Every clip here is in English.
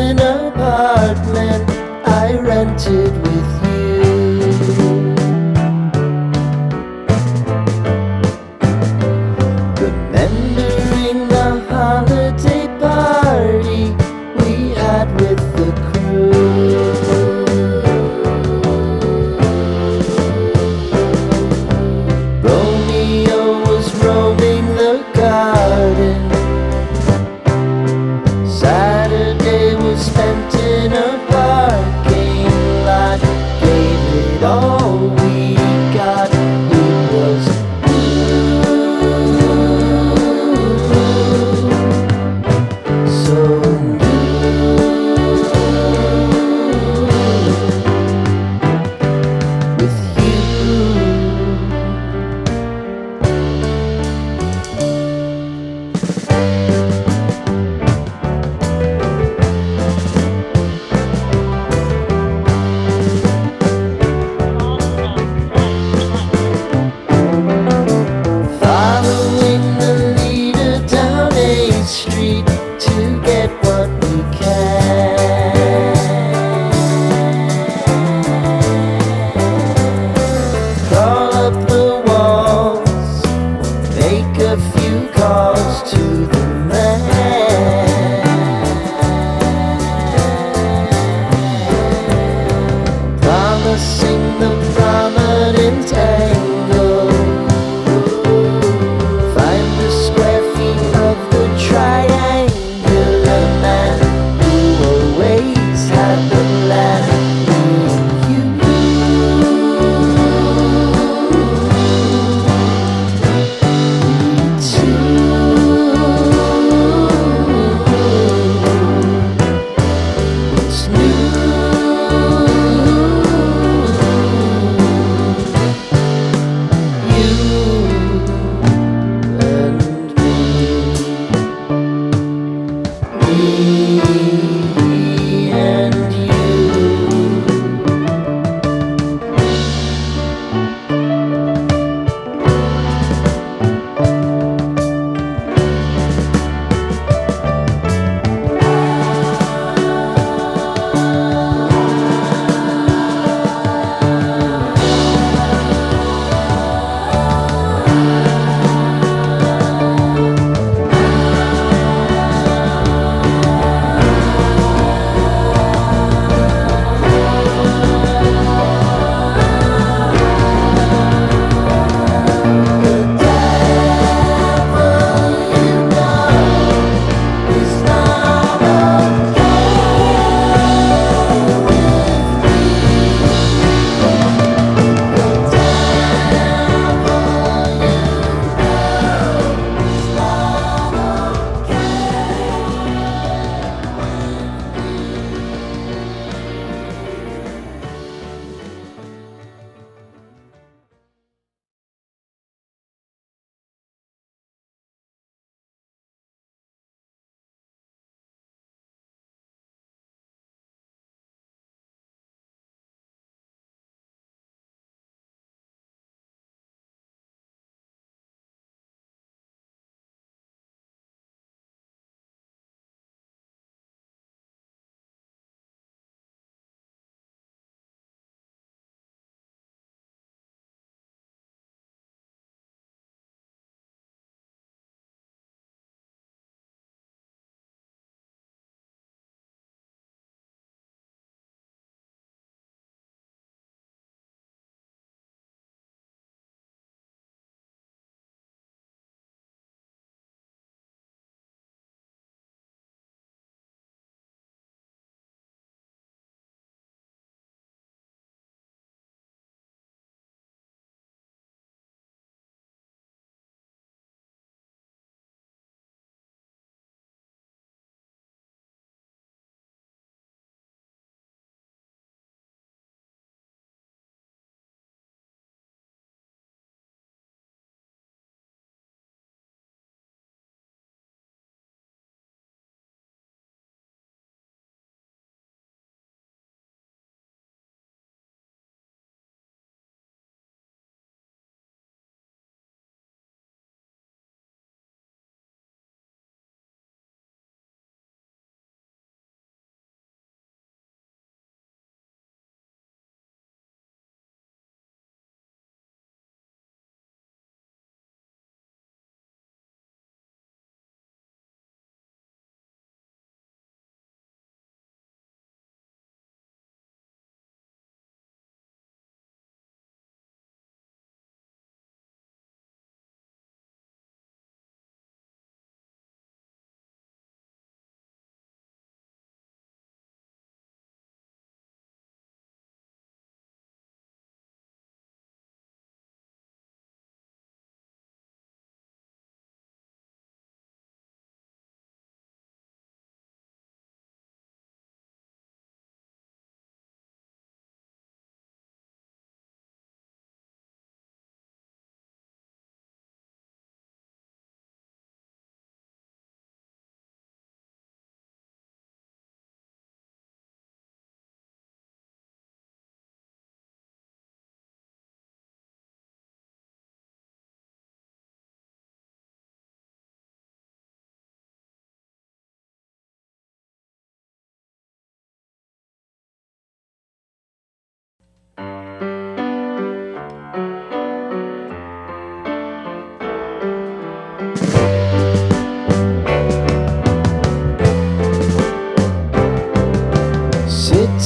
an apartment I rented with you. Remembering the holiday party we had with the crew. Romeo was roaming the garden. Saturday was spent in a parking lot. Gave it all we got. It was so new.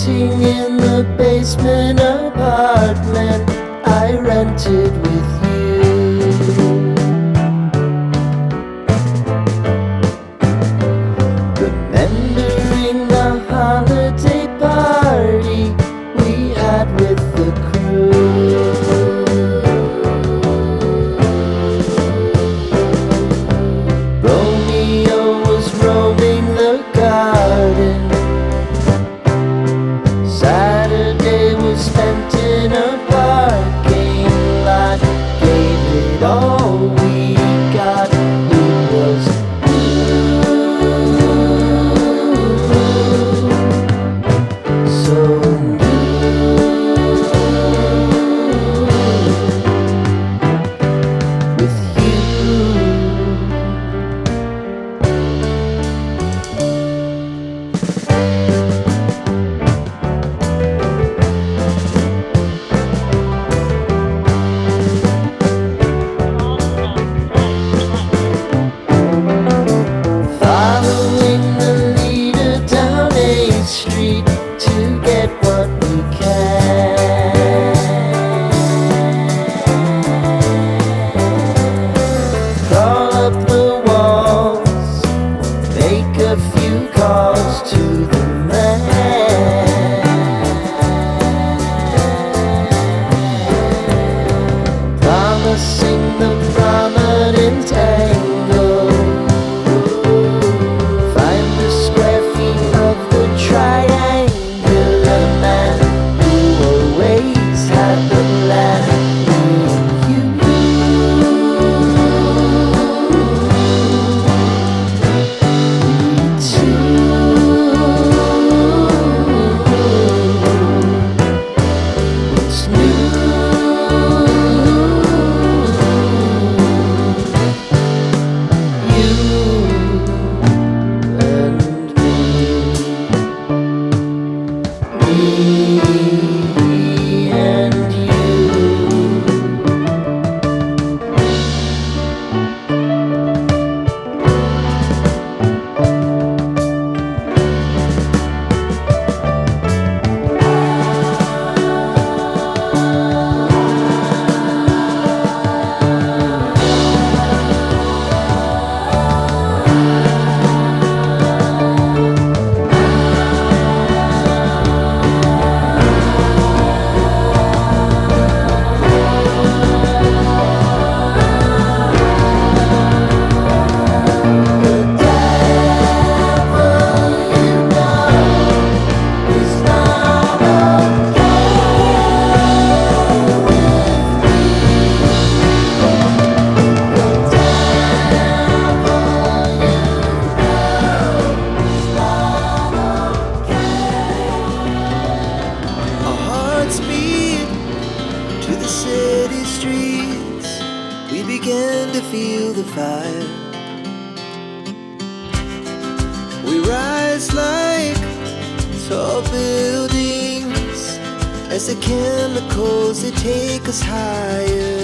waiting in the basement apartment I rented with you. Remembering the holiday party we had with the crew. Romeo was roaming the garden. Saturday was spent in a parking lot. Gave it all we got. It was so with you. Following the leader down 8th Street to get what we can. Crawl up the walls, make a few calls to the man. Promising the prominent angle. Find the square feet of the triangular man who always had the plan. You what's new? Me and you. To the city streets, we began to feel the fire. We rise like tall buildings as the chemicals they take us higher.